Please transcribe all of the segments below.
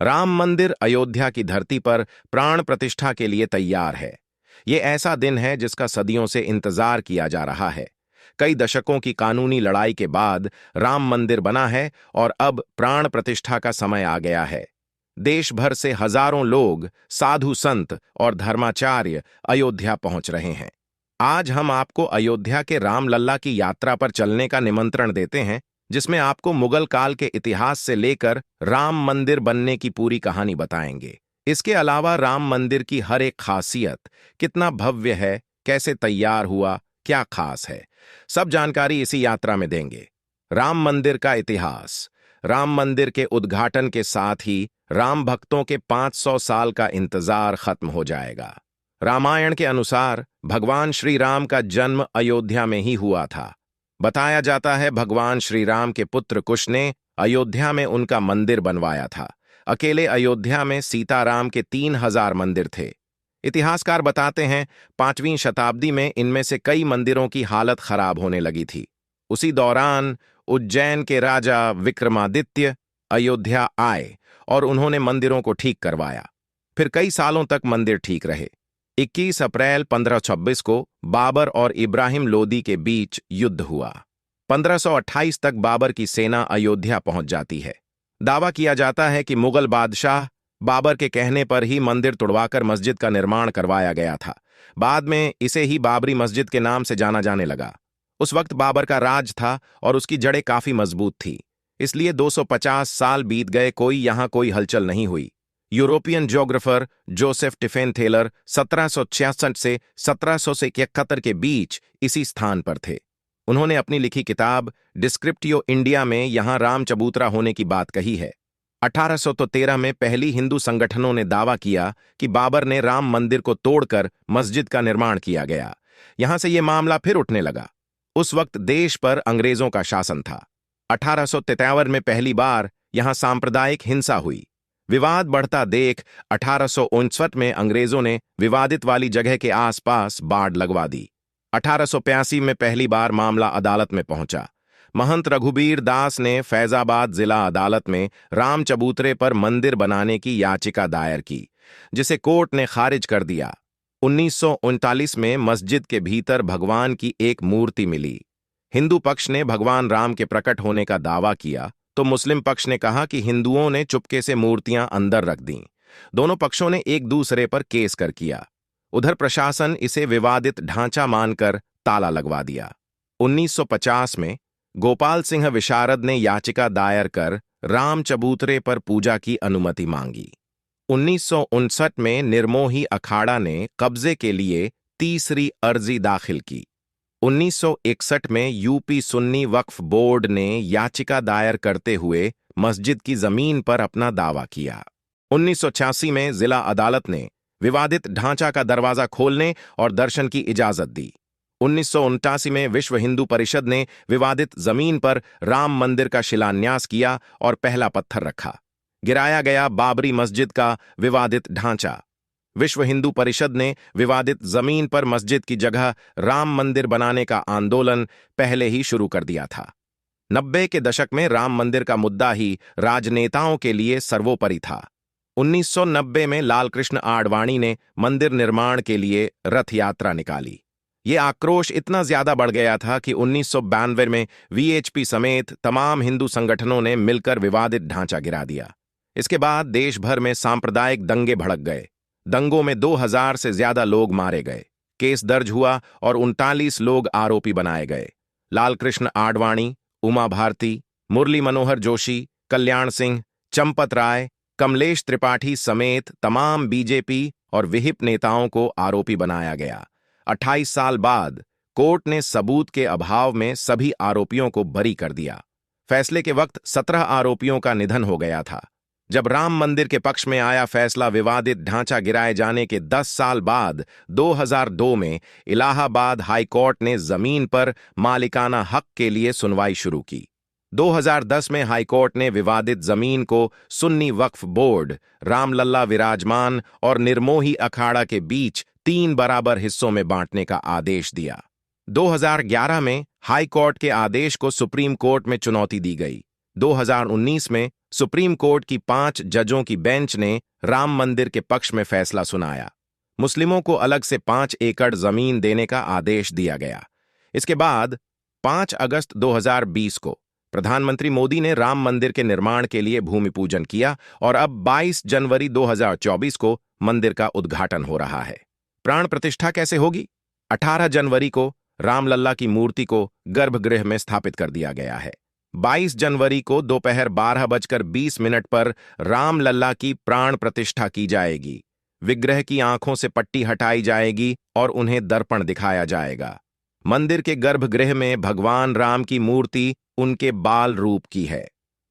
राम मंदिर अयोध्या की धरती पर प्राण प्रतिष्ठा के लिए तैयार है। ये ऐसा दिन है जिसका सदियों से इंतजार किया जा रहा है। कई दशकों की कानूनी लड़ाई के बाद राम मंदिर बना है और अब प्राण प्रतिष्ठा का समय आ गया है। देश भर से हजारों लोग, साधु संत और धर्माचार्य अयोध्या पहुंच रहे हैं। आज हम आपको अयोध्या के रामलला की यात्रा पर चलने का निमंत्रण देते हैं, जिसमें आपको मुगल काल के इतिहास से लेकर राम मंदिर बनने की पूरी कहानी बताएंगे। इसके अलावा राम मंदिर की हर एक खासियत, कितना भव्य है, कैसे तैयार हुआ, क्या खास है, सब जानकारी इसी यात्रा में देंगे। राम मंदिर का इतिहास। राम मंदिर के उद्घाटन के साथ ही राम भक्तों के 500 साल का इंतजार खत्म हो जाएगा। रामायण के अनुसार भगवान श्री राम का जन्म अयोध्या में ही हुआ था। बताया जाता है भगवान श्री राम के पुत्र कुश ने अयोध्या में उनका मंदिर बनवाया था। अकेले अयोध्या में सीताराम के 3000 मंदिर थे। इतिहासकार बताते हैं 5वीं शताब्दी में इनमें से कई मंदिरों की हालत खराब होने लगी थी। उसी दौरान उज्जैन के राजा विक्रमादित्य अयोध्या आए और उन्होंने मंदिरों को ठीक करवाया। फिर कई सालों तक मंदिर ठीक रहे। 21 अप्रैल 1526 को बाबर और इब्राहिम लोदी के बीच युद्ध हुआ। 1528 तक बाबर की सेना अयोध्या पहुंच जाती है। दावा किया जाता है कि मुगल बादशाह बाबर के कहने पर ही मंदिर तुड़वाकर मस्जिद का निर्माण करवाया गया था। बाद में इसे ही बाबरी मस्जिद के नाम से जाना जाने लगा। उस वक्त बाबर का राज था और उसकी जड़ें काफी मजबूत थी, इसलिए 250 साल बीत गए, यहां कोई हलचल नहीं हुई। यूरोपियन ज्योग्राफर जोसेफ टिफेन थेलर 1766 से 1771 के बीच इसी स्थान पर थे। उन्होंने अपनी लिखी किताब डिस्क्रिप्टियो इंडिया में यहां राम चबूतरा होने की बात कही है। 1813 में पहली हिंदू संगठनों ने दावा किया कि बाबर ने राम मंदिर को तोड़कर मस्जिद का निर्माण किया गया। यहां से यह मामला फिर उठने लगा। उस वक्त देश पर अंग्रेजों का शासन था। 1853 में पहली बार यहां सांप्रदायिक हिंसा हुई। विवाद बढ़ता देख 1859 में अंग्रेजों ने विवादित वाली जगह के आसपास बाड़ लगवा दी। 1885 में पहली बार मामला अदालत में पहुंचा। महंत रघुबीर दास ने फैजाबाद जिला अदालत में राम चबूतरे पर मंदिर बनाने की याचिका दायर की, जिसे कोर्ट ने खारिज कर दिया। 1939 में मस्जिद के भीतर भगवान की एक मूर्ति मिली। हिंदू पक्ष ने भगवान राम के प्रकट होने का दावा किया, तो मुस्लिम पक्ष ने कहा कि हिंदुओं ने चुपके से मूर्तियां अंदर रख दीं। दोनों पक्षों ने एक दूसरे पर केस कर किया। उधर प्रशासन इसे विवादित ढांचा मानकर ताला लगवा दिया। 1950 में गोपाल सिंह विशारद ने याचिका दायर कर राम चबूतरे पर पूजा की अनुमति मांगी। 1959 में निर्मोही अखाड़ा ने कब्जे के लिए तीसरी अर्जी दाखिल की। 1961 में यूपी सुन्नी वक्फ बोर्ड ने याचिका दायर करते हुए मस्जिद की जमीन पर अपना दावा किया। 1986 में जिला अदालत ने विवादित ढांचा का दरवाजा खोलने और दर्शन की इजाजत दी। 1979 में विश्व हिंदू परिषद ने विवादित जमीन पर राम मंदिर का शिलान्यास किया और पहला पत्थर रखा। गिराया गया बाबरी मस्जिद का विवादित ढांचा। विश्व हिंदू परिषद ने विवादित जमीन पर मस्जिद की जगह राम मंदिर बनाने का आंदोलन पहले ही शुरू कर दिया था। 90 के दशक में राम मंदिर का मुद्दा ही राजनेताओं के लिए सर्वोपरि था। 1990 में लालकृष्ण आडवाणी ने मंदिर निर्माण के लिए रथ यात्रा निकाली। ये आक्रोश इतना ज्यादा बढ़ गया था कि 1992 में वीएचपी समेत तमाम हिंदू संगठनों ने मिलकर विवादित ढांचा गिरा दिया। इसके बाद देश भर में सांप्रदायिक दंगे भड़क गए। दंगों में 2000 से ज्यादा लोग मारे गए। केस दर्ज हुआ और 39 लोग आरोपी बनाए गए। लालकृष्ण आडवाणी, उमा भारती, मुरली मनोहर जोशी, कल्याण सिंह, चंपत राय, कमलेश त्रिपाठी समेत तमाम बीजेपी और विहिप नेताओं को आरोपी बनाया गया। 28 साल बाद कोर्ट ने सबूत के अभाव में सभी आरोपियों को बरी कर दिया। फैसले के वक्त 17 आरोपियों का निधन हो गया था। जब राम मंदिर के पक्ष में आया फैसला विवादित ढांचा गिराए जाने के 10 साल बाद 2002 में इलाहाबाद हाई कोर्ट ने जमीन पर मालिकाना हक के लिए सुनवाई शुरू की। 2010 में हाई कोर्ट ने विवादित जमीन को सुन्नी वक्फ बोर्ड, रामलल्ला विराजमान और निर्मोही अखाड़ा के बीच 3 बराबर हिस्सों में बांटने का आदेश दिया। 2011 में हाई कोर्ट के आदेश को सुप्रीम कोर्ट में चुनौती दी गई। 2019 में सुप्रीम कोर्ट की 5 जजों की बेंच ने राम मंदिर के पक्ष में फैसला सुनाया। मुस्लिमों को अलग से 5 एकड़ जमीन देने का आदेश दिया गया। इसके बाद 5 अगस्त 2020 को प्रधानमंत्री मोदी ने राम मंदिर के निर्माण के लिए भूमि पूजन किया और अब 22 जनवरी 2024 को मंदिर का उद्घाटन हो रहा है। प्राण प्रतिष्ठा कैसे होगी? 18 जनवरी को रामलल्ला की मूर्ति को गर्भगृह में स्थापित कर दिया गया है। 22 जनवरी को दोपहर 12:20 पर रामलल्ला की प्राण प्रतिष्ठा की जाएगी। विग्रह की आंखों से पट्टी हटाई जाएगी और उन्हें दर्पण दिखाया जाएगा। मंदिर के गर्भगृह में भगवान राम की मूर्ति उनके बाल रूप की है।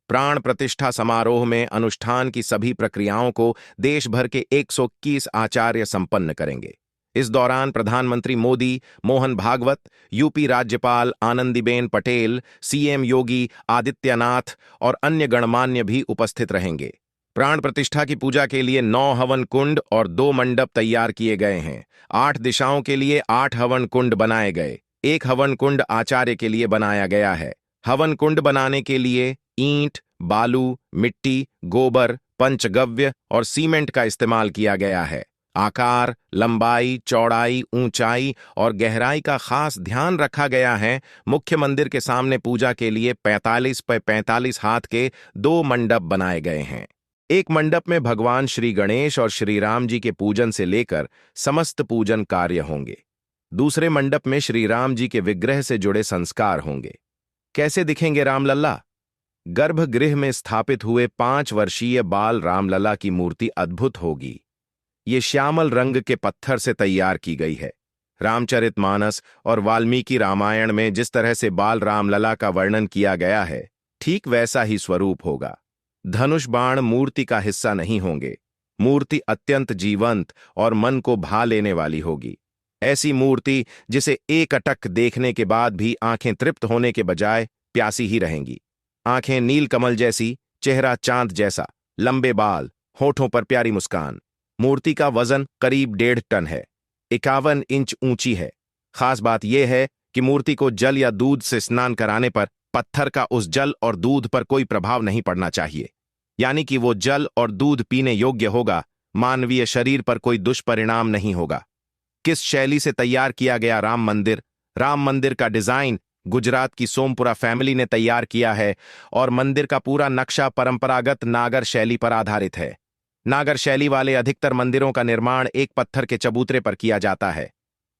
प्राण प्रतिष्ठा समारोह में अनुष्ठान की सभी प्रक्रियाओं को देश भर के 121 आचार्य संपन्न करेंगे। इस दौरान प्रधानमंत्री मोदी, मोहन भागवत, यूपी राज्यपाल आनंदीबेन पटेल, सीएम योगी आदित्यनाथ और अन्य गणमान्य भी उपस्थित रहेंगे। प्राण प्रतिष्ठा की पूजा के लिए 9 हवन कुंड और 2 मंडप तैयार किए गए हैं। 8 दिशाओं के लिए 8 हवन कुंड बनाए गए। 1 हवन कुंड आचार्य के लिए बनाया गया है। हवन कुंड बनाने के लिए ईंट, बालू, मिट्टी, गोबर, पंचगव्य और सीमेंट का इस्तेमाल किया गया है। आकार, लंबाई, चौड़ाई, ऊंचाई और गहराई का खास ध्यान रखा गया है। मुख्य मंदिर के सामने पूजा के लिए 45 by 45 हाथ के 2 मंडप बनाए गए हैं। एक मंडप में भगवान श्री गणेश और श्री राम जी के पूजन से लेकर समस्त पूजन कार्य होंगे। दूसरे मंडप में श्री राम जी के विग्रह से जुड़े संस्कार होंगे। कैसे दिखेंगे रामलल्ला? गर्भगृह में स्थापित हुए 5 वर्षीय बाल रामलला की मूर्ति अद्भुत होगी। ये श्यामल रंग के पत्थर से तैयार की गई है। रामचरितमानस और वाल्मीकि रामायण में जिस तरह से बाल रामलला का वर्णन किया गया है, ठीक वैसा ही स्वरूप होगा। धनुष बाण मूर्ति का हिस्सा नहीं होंगे। मूर्ति अत्यंत जीवंत और मन को भा लेने वाली होगी। ऐसी मूर्ति जिसे एकटक देखने के बाद भी आंखें तृप्त होने के बजाय प्यासी ही रहेंगी। आंखें नीलकमल जैसी, चेहरा चांद जैसा, लंबे बाल, होठों पर प्यारी मुस्कान। मूर्ति का वजन करीब 1.5 टन है। 51 इंच ऊंची है। खास बात यह है कि मूर्ति को जल या दूध से स्नान कराने पर पत्थर का उस जल और दूध पर कोई प्रभाव नहीं पड़ना चाहिए, यानी कि वो जल और दूध पीने योग्य होगा। मानवीय शरीर पर कोई दुष्परिणाम नहीं होगा। किस शैली से तैयार किया गया राम मंदिर? राम मंदिर का डिजाइन गुजरात की सोमपुरा फैमिली ने तैयार किया है और मंदिर का पूरा नक्शा परंपरागत नागर शैली पर आधारित है। नागर शैली वाले अधिकतर मंदिरों का निर्माण एक पत्थर के चबूतरे पर किया जाता है।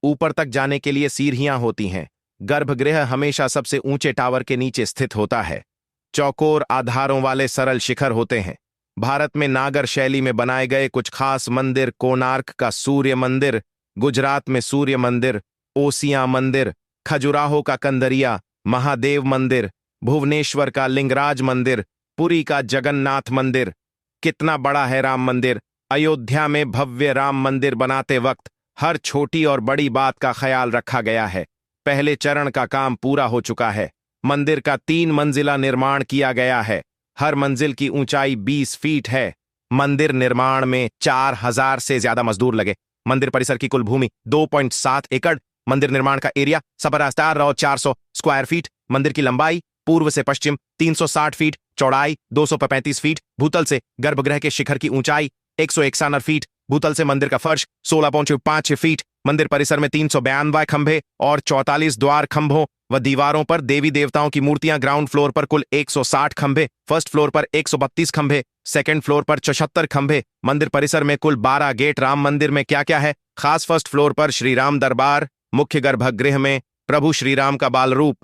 ऊपर तक जाने के लिए सीढ़ियां होती हैं। गर्भगृह हमेशा सबसे ऊंचे टावर के नीचे स्थित होता है। चौकोर आधारों वाले सरल शिखर होते हैं। भारत में नागर शैली में बनाए गए कुछ खास मंदिर: कोणार्क का सूर्य मंदिर, गुजरात में सूर्य मंदिर, ओसियां मंदिर, खजुराहो का कंदरिया महादेव मंदिर, भुवनेश्वर का लिंगराज मंदिर, पुरी का जगन्नाथ मंदिर। कितना बड़ा है राम मंदिर! अयोध्या में भव्य राम मंदिर बनाते वक्त हर छोटी और बड़ी बात का ख्याल रखा गया है। पहले चरण का काम पूरा हो चुका है। मंदिर का 3 मंजिला निर्माण किया गया है। हर मंजिल की ऊंचाई 20 फीट है। मंदिर निर्माण में 4000 से ज्यादा मजदूर लगे। मंदिर परिसर की कुल भूमि 2.7 एकड़। मंदिर निर्माण का एरिया सबरास्तार 400 स्क्वायर फीट। मंदिर की लंबाई पूर्व से पश्चिम 360 फीट, चौड़ाई 235 फीट, भूतल से गर्भगृह के शिखर की ऊंचाई 191 फीट, भूतल से मंदिर का फर्श 16.5 फीट। मंदिर परिसर में 392 खंभे और 44 द्वार खंभों व दीवारों पर देवी देवताओं की मूर्तियां। ग्राउंड फ्लोर पर कुल 160 खंभे, फर्स्ट फ्लोर पर 132 खंभे, सेकंड फ्लोर पर 74 खंभे। मंदिर परिसर में कुल 12 गेट। राम मंदिर में क्या क्या है खास? फर्स्ट फ्लोर पर श्री राम दरबार। मुख्य गर्भगृह में प्रभु श्री राम का बाल रूप।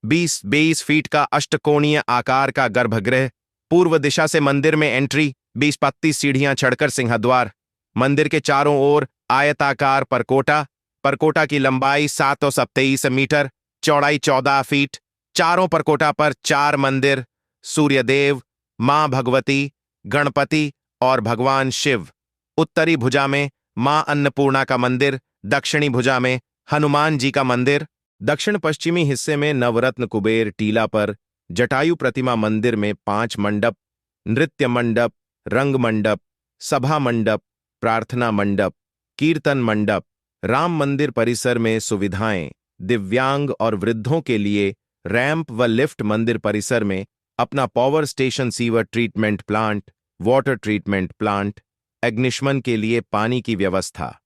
20-22 फीट का अष्टकोणीय आकार का गर्भगृह। पूर्व दिशा से मंदिर में एंट्री। 20-32 सीढ़ियां चढ़कर सिंहद्वार। मंदिर के चारों ओर आयताकार परकोटा। परकोटा की लंबाई 723 मीटर, चौड़ाई 14 फीट। चारों परकोटा पर 4 मंदिर: सूर्यदेव, मां भगवती, गणपति और भगवान शिव। उत्तरी भुजा में मां अन्नपूर्णा का मंदिर। दक्षिणी भुजा में हनुमान जी का मंदिर। दक्षिण पश्चिमी हिस्से में नवरत्न कुबेर टीला पर जटायु प्रतिमा मंदिर में 5 मंडप: नृत्य मंडप, रंग मंडप, सभा मंडप, प्रार्थना मंडप, कीर्तन मंडप। राम मंदिर परिसर में सुविधाएं: दिव्यांग और वृद्धों के लिए रैंप व लिफ्ट। मंदिर परिसर में अपना power station, sewer treatment plant, water treatment plant, अग्निशमन के लिए पानी की व्यवस्था,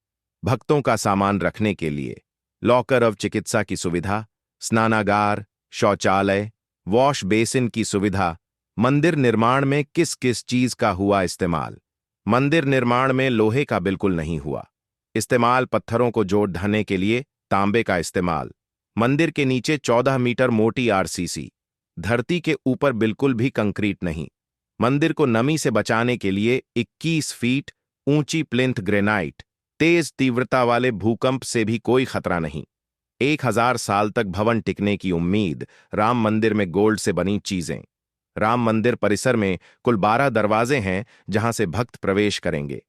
भक्तों का सामान रखने के लिए लॉकर ऑफ चिकित्सा की सुविधा, स्नानागार, शौचालय, वॉश बेसिन की सुविधा। मंदिर निर्माण में किस किस चीज का हुआ इस्तेमाल? मंदिर निर्माण में लोहे का बिल्कुल नहीं हुआ इस्तेमाल। पत्थरों को जोड़ ढाने के लिए तांबे का इस्तेमाल। मंदिर के नीचे 14 मीटर मोटी आरसीसी। धरती के ऊपर बिल्कुल भी कंक्रीट नहीं। मंदिर को नमी से बचाने के लिए 21 फीट ऊंची प्लिंथ ग्रेनाइट। तेज तीव्रता वाले भूकंप से भी कोई खतरा नहीं। 1000 साल तक भवन टिकने की उम्मीद। राम मंदिर में गोल्ड से बनी चीजें। राम मंदिर परिसर में कुल 12 दरवाजे हैं जहां से भक्त प्रवेश करेंगे।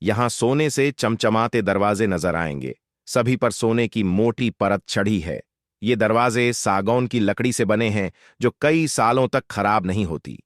यहां सोने से चमचमाते दरवाजे नजर आएंगे। सभी पर सोने की मोटी परत चढ़ी है। ये दरवाजे सागौन की लकड़ी से बने हैं जो कई सालों तक खराब नहीं होती।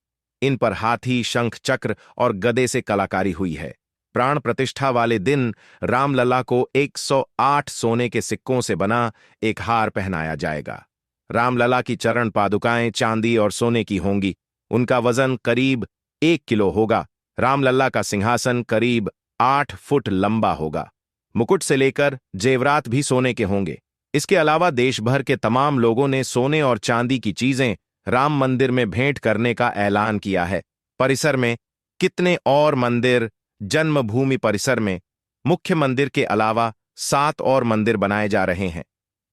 इन पर हाथी, शंख, चक्र और गदे से कलाकारी हुई है। प्राण प्रतिष्ठा वाले दिन रामलला को 108 सोने के सिक्कों से बना एक हार पहनाया जाएगा। रामलला की चरण पादुकाएं चांदी और सोने की होंगी। उनका वजन करीब 1 किलो होगा। रामलला का सिंहासन करीब 8 फुट लंबा होगा। मुकुट से लेकर जेवरात भी सोने के होंगे। इसके अलावा देश भर के तमाम लोगों ने सोने और चांदी की चीजें राम मंदिर में भेंट करने का ऐलान किया है। परिसर में कितने और मंदिर? जन्मभूमि परिसर में मुख्य मंदिर के अलावा 7 और मंदिर बनाए जा रहे हैं।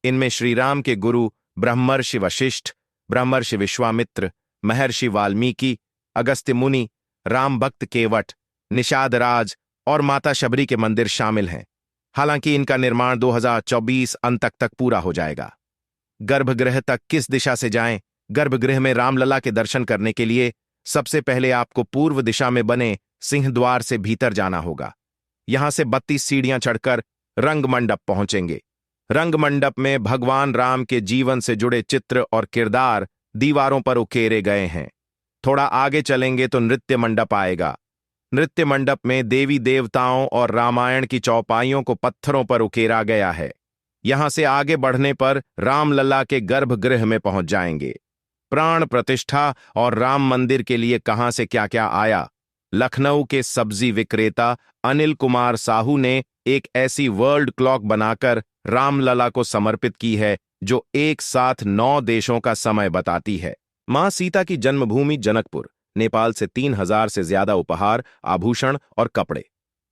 इनमें श्री राम के गुरु ब्रह्मर्षि वशिष्ठ, ब्रह्मर्षि विश्वामित्र, महर्षि वाल्मीकि, अगस्त्य मुनि, राम भक्त केवट, निषाद राज और माता शबरी के मंदिर शामिल हैं। हालांकि इनका निर्माण 2024 अंत तक पूरा हो जाएगा। गर्भगृह तक किस दिशा से जाएं? गर्भगृह में रामलला के दर्शन करने के लिए सबसे पहले आपको पूर्व दिशा में बने सिंह द्वार से भीतर जाना होगा। यहां से 32 सीढ़ियां चढ़कर रंग मंडप पहुंचेंगे। रंग मंडप में भगवान राम के जीवन से जुड़े चित्र और किरदार दीवारों पर उकेरे गए हैं। थोड़ा आगे चलेंगे तो नृत्य मंडप आएगा। नृत्य मंडप में देवी देवताओं और रामायण की चौपाइयों को पत्थरों पर उकेरा गया है। यहां से आगे बढ़ने पर रामलला के गर्भगृह में पहुंच जाएंगे। प्राण प्रतिष्ठा और राम मंदिर के लिए कहां से क्या क्या आया? लखनऊ के सब्जी विक्रेता अनिल कुमार साहू ने एक ऐसी वर्ल्ड क्लॉक बनाकर रामलला को समर्पित की है जो एक साथ 9 देशों का समय बताती है। मां सीता की जन्मभूमि जनकपुर, नेपाल से 3000 से ज्यादा उपहार, आभूषण और कपड़े।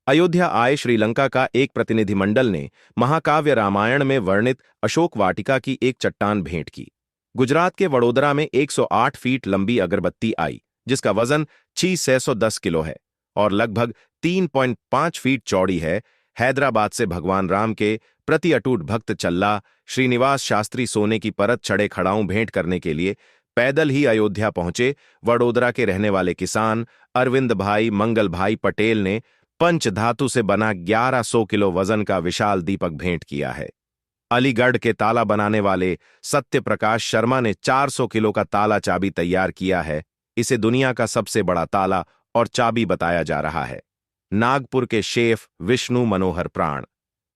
अयोध्या आए श्रीलंका का एक प्रतिनिधिमंडल ने महाकाव्य रामायण में वर्णित अशोक वाटिका की एक चट्टान भेंट की। गुजरात के वडोदरा में 108 फीट लंबी अगरबत्ती आई जिसका वजन 610 किलो है और लगभग 3.5 फीट चौड़ी है। हैदराबाद से भगवान राम के प्रति अटूट भक्त चल्ला श्रीनिवास शास्त्री सोने की परत चढ़े खड़ाऊं भेंट करने के लिए पैदल ही अयोध्या पहुंचे। वडोदरा के रहने वाले किसान अरविंद भाई मंगल भाई पटेल ने पंचधातु से बना 1100 किलो वजन का विशाल दीपक भेंट किया है। अलीगढ़ के ताला बनाने वाले सत्य प्रकाश शर्मा ने 400 किलो का ताला चाबी तैयार किया है। इसे दुनिया का सबसे बड़ा ताला और चाबी बताया जा रहा है। नागपुर के शेफ विष्णु मनोहर प्राण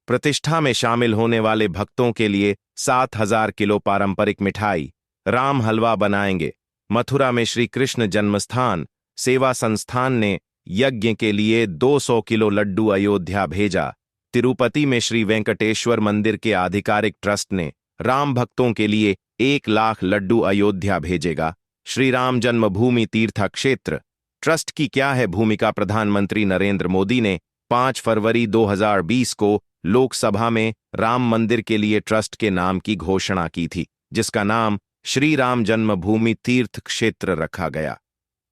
प्रतिष्ठा में शामिल होने वाले भक्तों के लिए 7000 किलो पारंपरिक मिठाई राम हलवा बनाएंगे। मथुरा में श्री कृष्ण जन्मस्थान सेवा संस्थान ने यज्ञ के लिए 200 किलो लड्डू अयोध्या भेजा। तिरुपति में श्री वेंकटेश्वर मंदिर के आधिकारिक ट्रस्ट ने राम भक्तों के लिए 1 लाख लड्डू अयोध्या भेजेगा। श्री राम जन्मभूमि तीर्थ क्षेत्र ट्रस्ट की क्या है भूमिका? प्रधानमंत्री नरेंद्र मोदी ने 5 फरवरी 2020 को लोकसभा में राम मंदिर के लिए ट्रस्ट के नाम की घोषणा की थी जिसका नाम श्री राम जन्मभूमि तीर्थ क्षेत्र रखा गया।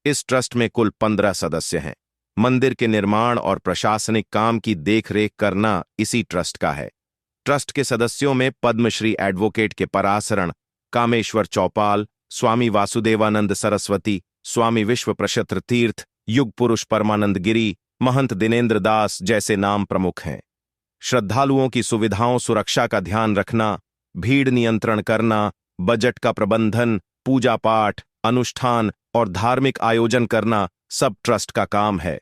इस ट्रस्ट में कुल 15 सदस्य हैं। मंदिर के निर्माण और प्रशासनिक काम की देखरेख करना इसी ट्रस्ट का है। ट्रस्ट के सदस्यों में पद्मश्री एडवोकेट के पराशरण, कामेश्वर चौपाल, स्वामी वासुदेवानंद सरस्वती, स्वामी विश्व प्रशस्त्र तीर्थ, युग पुरुष परमानंद गिरी, महंत दिनेंद्र दास जैसे नाम प्रमुख हैं। श्रद्धालुओं की सुविधाओं सुरक्षा का ध्यान रखना, भीड़ नियंत्रण करना, बजट का प्रबंधन, पूजा पाठ, अनुष्ठान और धार्मिक आयोजन करना सब ट्रस्ट का काम है।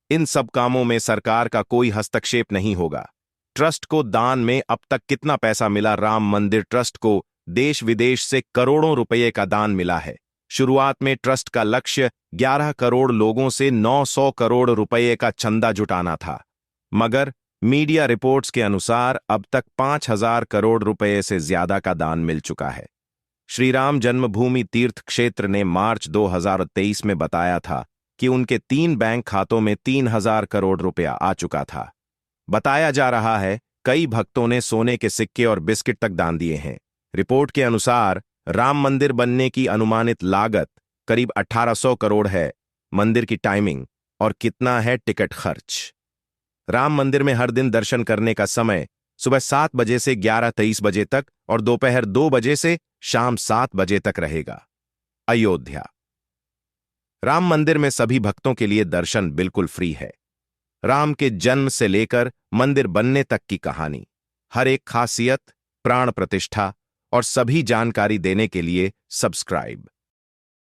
इन सब कामों में सरकार का कोई हस्तक्षेप नहीं होगा। ट्रस्ट को दान में अब तक कितना पैसा मिला? राम मंदिर ट्रस्ट को देश विदेश से करोड़ों रुपये का दान मिला है। शुरुआत में ट्रस्ट का लक्ष्य 11 करोड़ लोगों से 900 करोड़ रुपए का चंदा जुटाना था, मगर मीडिया रिपोर्ट्स के अनुसार अब तक 5,000 करोड़ रुपए से ज्यादा का दान मिल चुका है। श्रीराम जन्मभूमि तीर्थ क्षेत्र ने मार्च 2023 में बताया था कि उनके 3 बैंक खातों में 3,000 करोड़ रुपया आ चुका था। बताया जा रहा है कई भक्तों ने सोने के सिक्के और बिस्किट तक दान दिए हैं। रिपोर्ट के अनुसार राम मंदिर बनने की अनुमानित लागत करीब 1,800 करोड़ है। मंदिर की टाइमिंग और कितना है टिकट खर्च। राम मंदिर में हर दिन दर्शन करने का समय सुबह 7 बजे से 11:23 बजे तक और दोपहर 2 बजे से शाम 7 बजे तक रहेगा। अयोध्या राम मंदिर में सभी भक्तों के लिए दर्शन बिल्कुल फ्री है। राम के जन्म से लेकर मंदिर बनने तक की कहानी, हर एक खासियत, प्राण प्रतिष्ठा और सभी जानकारी देने के लिए सब्सक्राइब